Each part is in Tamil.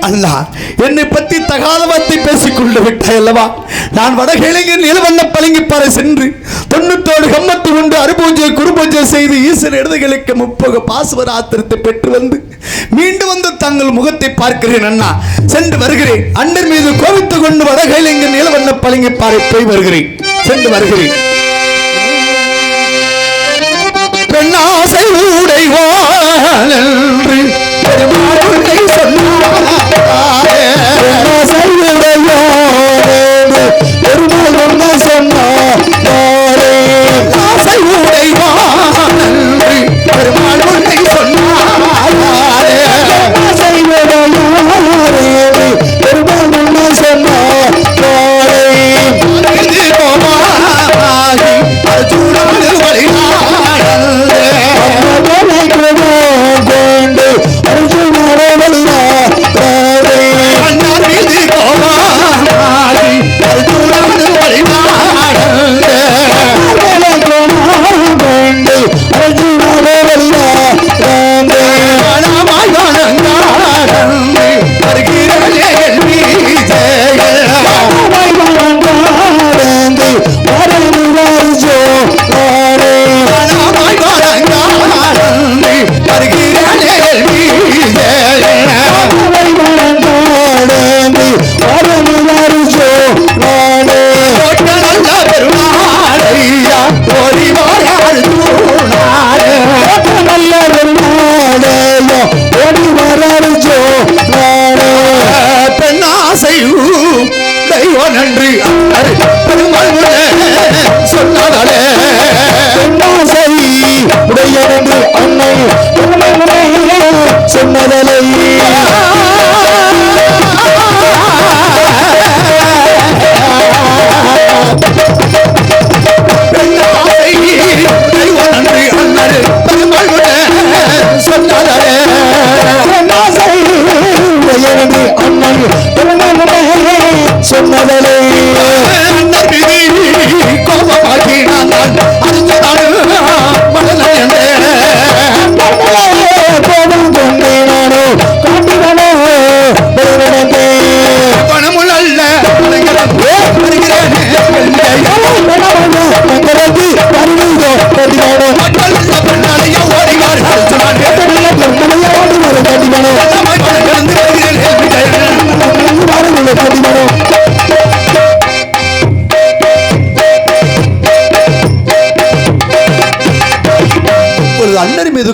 அல்லா, என்னை பற்றி தகாத வார்த்தை பேசிக் கொண்டு விட்டாய் அல்லவா? நான் வடகிழங்கின் நிலவண்ண பழங்கிப்பாறை சென்று 90 கம்மத்து கொண்டு அருபூஜை குருபூஜை செய்து ஈசன் இடதுகளுக்கு 30 பாசுவராத்திரத்தை பெற்று வந்து மீண்டும் வந்து தங்கள் முகத்தை பார்க்கிறேன் அண்ணா. சென்று வருகிறேன். அண்ணர் மீது கோவித்துக் கொண்டு வடகிழங்கின் நிலவண்ண பழங்கிப்பாறை போய் வருகிறேன். சென்று வருகிறேன். பெண்ணாசை உடைவாள் என்று பெருமாளுரை சொன்னார்.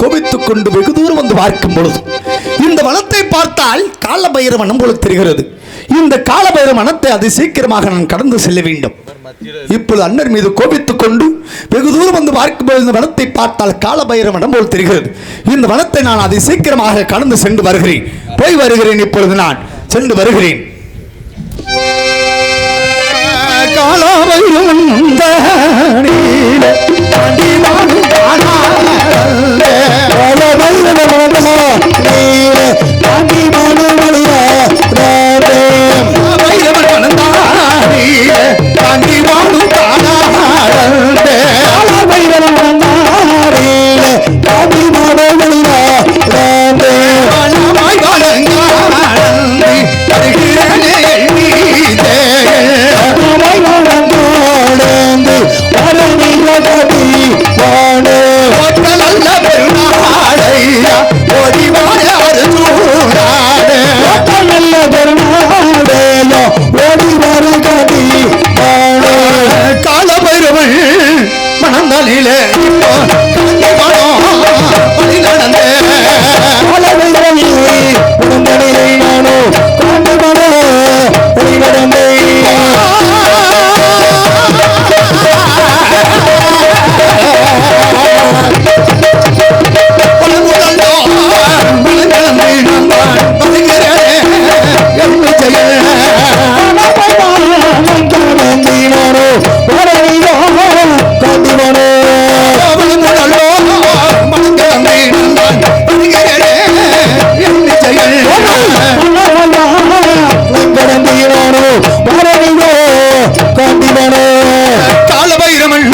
கோபித்துக் கொண்டு வெகு தூரம் வந்து பார்க்கும் பொழுது இந்த வனத்தை பார்த்தால் காலபைரவ வனம் போல தெரிகிறது. இந்த காலபைரவ வனத்தை அது சீக்கிரமாக நான் கடந்து செல்ல வேண்டும். இப்பொழுது அண்ணர் மீது கோபித்துக் கொண்டு வெகு தூரம் வந்து பார்க்கும்போது இந்த வனத்தை பார்த்தால் காலபைரவ வனம் போல் தெரிகிறது. இந்த வனத்தை நான் அதை சீக்கிரமாக கடந்து சென்று வருகிறேன். போய் வருகிறேன். இப்பொழுது நான் சென்று வருகிறேன். காலபைரவன் கால பைரவன்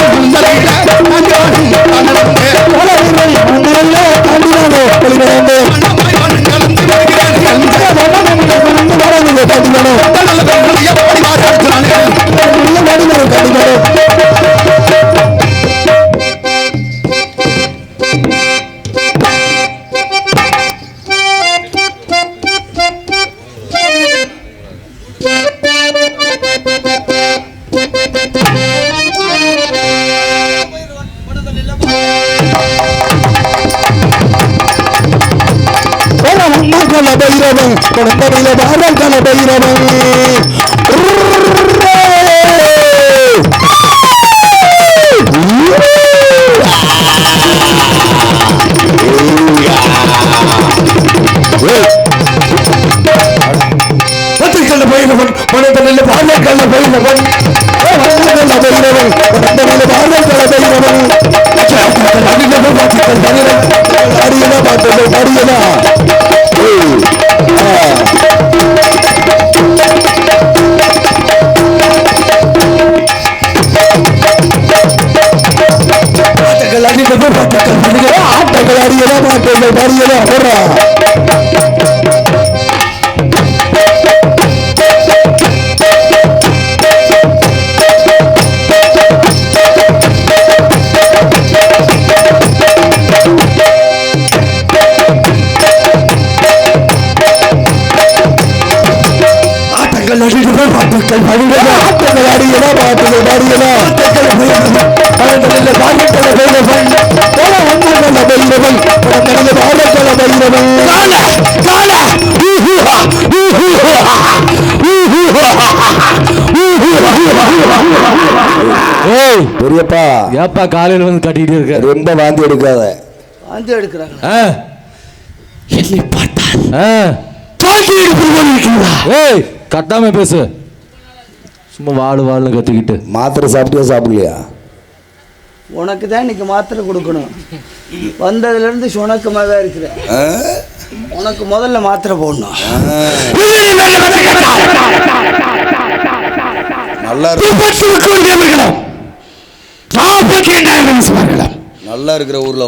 பெரியப்பா ஏப்பா காலையில வந்து கட்டிட்டு இருக்க ரொம்ப வாந்தி எடுக்காத வாந்தி எடுக்கிறாங்க என்னை பார்த்தால் ஏய் கட்டாம பேசு சும்மா வாழு கத்திக்கிட்டு மாத்திரை சாப்பிட்டியா சாப்பிடலையா உனக்கு தான் இன்னைக்கு மாத்திரை கொடுக்கணும் வந்ததுல இருந்து சுணக்கமா தான் இருக்கிறேன் உனக்கு முதல்ல மாத்திரை போடணும் நல்லா நல்லா இருக்கிற ஊர்ல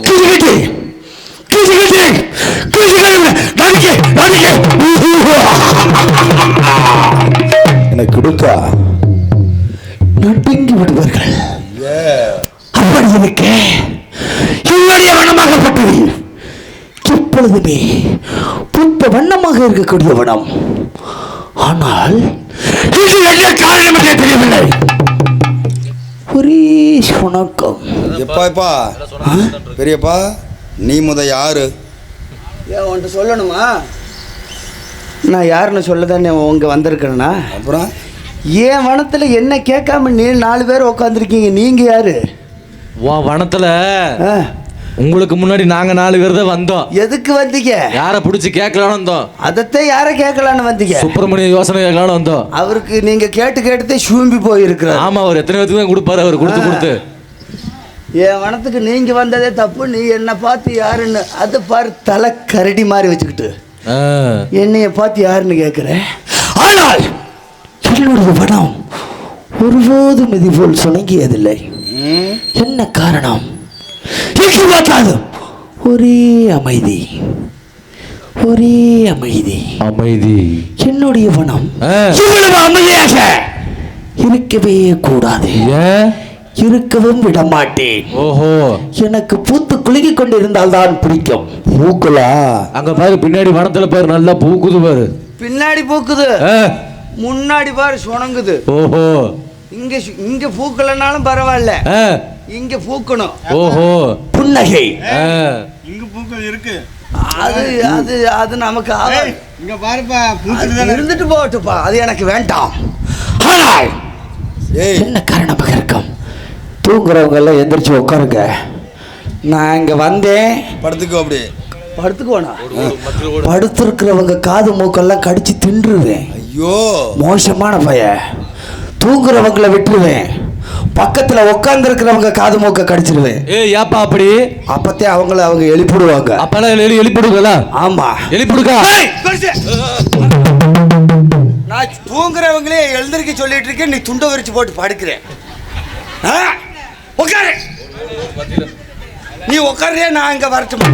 எனக்கு கொடுத்தா நடுங்கி விடுவார்கள் அப்படி இருக்கு என்னுடைய வண்ணமாகப்பட்டது எப்பொழுதுமே புத்த வண்ணமாக இருக்கக்கூடிய வனம் ஆனால் இது என்ன காரணம் என்று தெரியவில்லை ஒரே சுணக்கம் எப்பாப்பா பெரியப்பா நீ யாரு ஏன் உன்கிட்ட சொல்லணுமா நான் யாருன்னு சொல்லதானே உங்க வந்திருக்கிறேன்னா அப்புறம் ஏன் வனத்துல என்ன கேட்காம நீ 4 பேர் உட்காந்துருக்கீங்க நீங்க யாரு வனத்துல உங்களுக்கு முன்னாடி நாங்க 4 பேர் தான் வந்தோம் எதுக்கு வந்தீங்க யாரை பிடிச்சி கேட்கலான்னு வந்தோம் அதத்தான் யாரை கேட்கலான்னு வந்தீங்க சுப்பிரமணிய யோசனை கேட்கலான்னு வந்தோம் அவருக்கு நீங்க கேட்டு சூம்பி போயிருக்கிறார் ஆமா அவர் எத்தனை பேருக்கு தான் கொடுப்பாரு அவர் கொடுத்து என் வனத்துக்கு நீங்க வந்ததே தப்பு நீ என்ன பார்த்து யாருன்னு அது பாரு தலை கரடி மாதிரி வச்சுக்கிட்டு என்னைய பார்த்து யாருன்னு கேட்குற ஆனால் என்னுடைய வனம் ஒருபோதும் இது போல் சுணங்கியதில்லை என்ன காரணம் பார்த்தாலும் ஒரே அமைதி என்னுடைய வனம் இவ்வளவு அமைதியாக இருக்கவே கூடாது இருக்கவும் விட மாட்டேன் ஓஹோ எனக்கு பூத்து குலுங்கி கொண்டு இருந்தால் தான் பிடிக்கும் பூக்குலா அங்க பாரு பின்னாடி வனத்துல பாரு நல்லா பூக்குது பாரு பின்னாடி பூக்குது முன்னாடி பாரு சுணங்குது ஓஹோ இங்க பூக்கலனாலும் பரவாயில்ல இங்க பூக்கணும் ஓஹோ புன்னகை இங்க பூக்கள் இருக்கு அது அது அது நமக்கு இங்க பாருப்பா இருந்துட்டு போகட்டுப்பா அது எனக்கு வேண்டாம் ஆனால் என்ன காரணமாக இருக்கும் தூங்குறவங்க எல்லாம் எந்திரிச்சு உட்காருங்க நான் இங்க வந்தேன் படுத்துக்கோ அப்படி படுத்துக்குவோனா படுத்திருக்கிறவங்க காது மூக்கெல்லாம் கடிச்சு தின்றுவேன் ஐயோ மோசமான பையன் தூங்குறவங்களை விட்டுருவேன் பக்கத்துல உட்கார்ந்து இருக்கிறவங்க காது மூக்க கடிச்சிருவேன் ஏப்பா அப்படி அப்பத்தே அவங்க எழுப்பிடுவாங்க அப்பெல்லாம் எழுப்பிடுங்களா ஆமா எழுப்பிடுங்க நான் தூங்குறவங்களே எழுந்திருக்க சொல்லிட்டு இருக்கேன் நீ துண்டை விரிச்சு போட்டு படுக்கிறேன் உட்காரு. நீ உட்காரியா, நான் இங்க வரட்டுமா?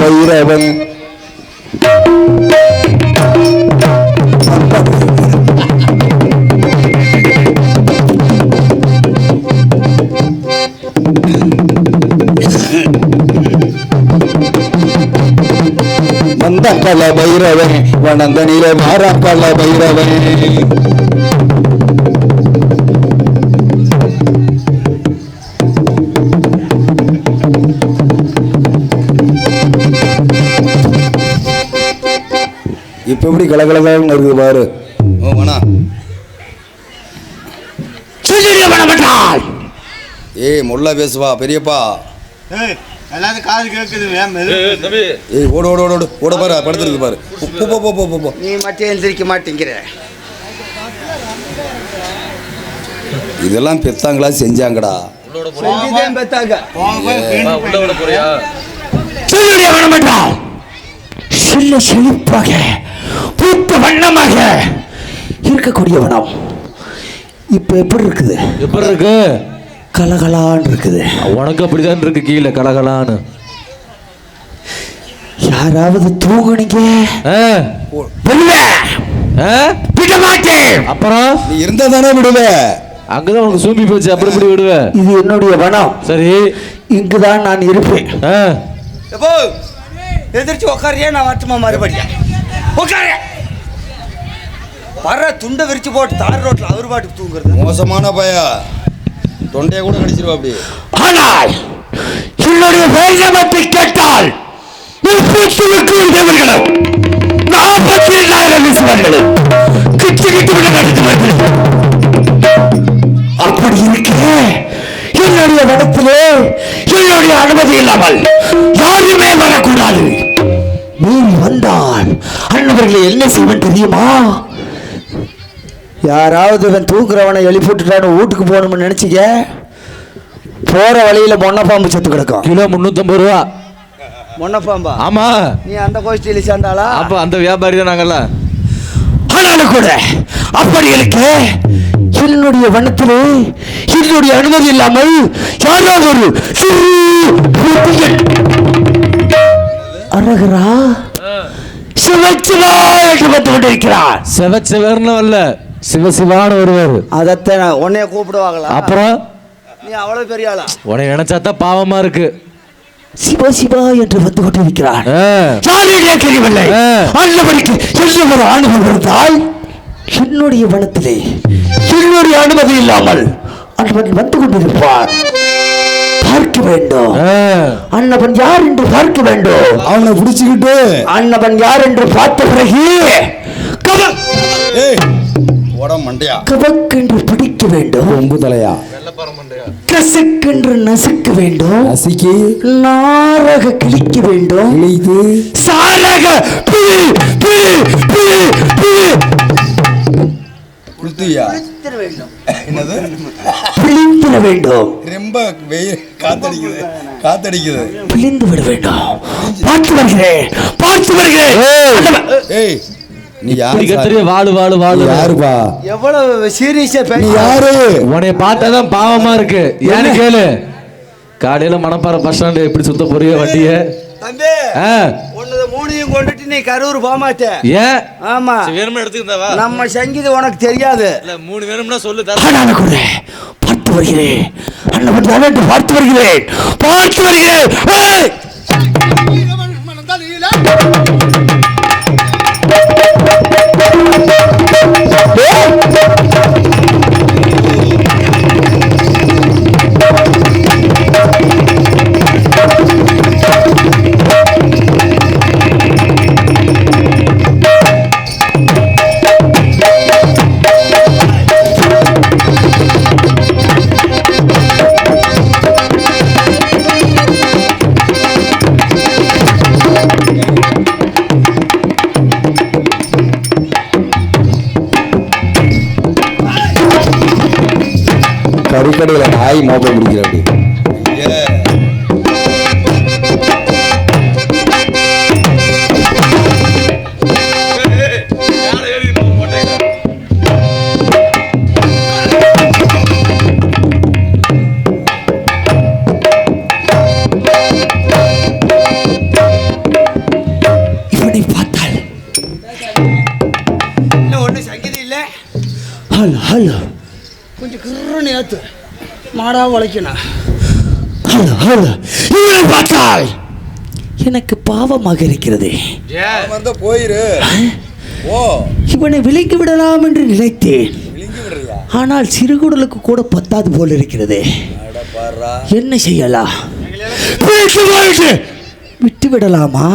பைரவன் வந்தக்கல பைரவன் வனந்த நில மாறக்கல பைரவன் இப்ப எப்படி கலகலதான் இருக்குது பாரு. ஏய் முல்ல பேசுவா பெரியப்பா. எல்லாரும் காது கேட்குது. ஏய் ஓடு ஓடு ஓடு ஓட பாரு, படுத்துருக்கு பாரு. போ போ போ போ. நீ மட்டும் எந்திரிக்க மாட்டேங்கிற. இதெல்லாம் பெத்தாங்களா செஞ்சாங்கடா? செஞ்சுதான் பெத்தாங்க. செல்ல செழிப்பாக பூத்த வண்ணமாக இருக்கக்கூடிய வனம் இப்ப எப்படி இருக்குது? எப்படி இருக்கு? கலகலான்னு இருக்குது. உனக்கு அப்படிதான் இருக்கு, கீழே கலகலான்னு. யாராவது தூங்குனீங்க விட மாட்டேன். அப்புறம் நீ இருந்தா தானே விடுவே. அங்கதான் உனக்கு சூம்பி போச்சு, அப்புறம் இப்படி விடுவேன். இது என்னுடைய வனம். சரி, இங்குதான் நான் இருப்பேன். எதிர்த்து உட்காரியா, நான் வரட்டுமா மறுபடியும்? உட்காரு. வர துண்டை விரிச்சு போட்டு தார் ரோட்ல அவர் பாட்டுக்கு தூங்குறது மோசமான பையா. தொண்டையை கூட கடிச்சிருவா அப்படி. ஆனால் என்னுடைய வைரவத்தை கேட்டால் அப்படி இருக்க என்னுடைய வனத்திலே என்னுடைய அனுமதி இல்லாமல் யாருமே வரக்கூடாது. மீறி வந்தால் அண்ணவர்களை என்ன செய்வேன் தெரியுமா? யாராவது இவன் தூக்குறவனை எழுப்பிட்டுட்டான்னு வீட்டுக்கு போகணும்னு நினைச்சிக்க, போற வழியில மொன்னப்பாம்பு செத்து கிடக்கும். கிலோ 350 ரூபா. மொன்னப்பாம்பா? ஆமா. நீ அந்த கோஷ்டியில சேர்ந்தாளா? அப்ப அந்த வியாபாரி தான் நாங்கெல்லாம். ஆனாலும் கூட அப்படி இருக்கு என்னுடைய வனத்திலே என்னுடைய அனுமதி இல்லாமல் யாராவது ஒரு அரகரா சிவச்சிவா என்று வந்து கொண்டிருக்கிறார். சிவச்சிவர்னு அல்ல, சிவசிவான்னு ஒருவர். அதத்தான் உன்னைய கூப்பிடுவாங்களா? அப்புறம் நீ அவ்வளவு பெரிய ஆளா? உன்னை நினைச்சாதான் பாவமா இருக்கு. சிவா சிவா என்று வந்து கொண்டிருக்கிறார். யாரையே தெரியவில்லை. அன்னபடிக்கு ஒரு ஆணுகள் இருந்தால் என்னுடைய வனத்திலே என்னுடைய அனுமதி இல்லாமல் அன்னவன் வந்து கொண்டிருப்பார். பார்க்க வேண்டும். அன்னவன் யார் என்று பார்க்க வேண்டும். அவனை பிடிச்சுக்கிட்டு அன்னவன் யார் என்று பார்த்த பிறகு மண்டையா கவக்கென்று பிடிக்க வேண்டும். கொம்பு தலையா கசக்கென்று நசுக்க வேண்டும். நசுக்கி நாரக கிழிக்க வேண்டும். கிழித்து சாரக என்னது பிழிந்திட வேண்டும். ரொம்ப வெயில் காத்தடிக்குது. பிழிந்து விட வேண்டும். பார்த்து வருகிறேன், பார்த்து வருகிறேன். ஏய் நீ யாரு? வாழு வாழு வாழு. யாருப்பா? எவ்வளவு சீரியஸா நீ யாரு? உன்னை பார்த்தாதான் பாவமா இருக்கு. ஏன்னு கேளு. காலையில மணப்பாறை பஸ் ஸ்டாண்டு எப்படி சுத்த போறிய வண்டிய? தம்பி, உன்னத மூணையும் கொண்டுட்டு நீ கரூர் போக மாட்டே. ஏன்? ஆமா, வேணும்னு எடுத்துக்கிட்டவா? நம்ம சங்கீதம் உனக்கு தெரியாது. இல்ல 3 வேணும்னா சொல்லு. பார்த்து வருகிறேன். அண்ணன் பார்த்து வருகிறேன், பார்த்து வருகிறேன். நரிக்கடையில் நாய் மோப்பம் பிடிக்கிற அப்படி இவனை பார்த்தால் இன்னும் ஒன்றும் சங்கீதம் இல்லை. ஹலோ ஹலோ கொஞ்சம் கிருன்னு ஏத்து மாடா உழைக்கணும். ஹலோ ஹலோ இவனை பார்த்தால் எனக்கு பாவமாக இருக்கிறது. போயிரு ஓ இவனை விலக்கி விடலாம் என்று நினைத்தேன். விழுங்கி விடுறியா ஆனால் சிறுகுடலுக்கு கூட பத்தாது போல் இருக்கிறது. என்ன செய்யலாம்? விட்டு விடலாமா?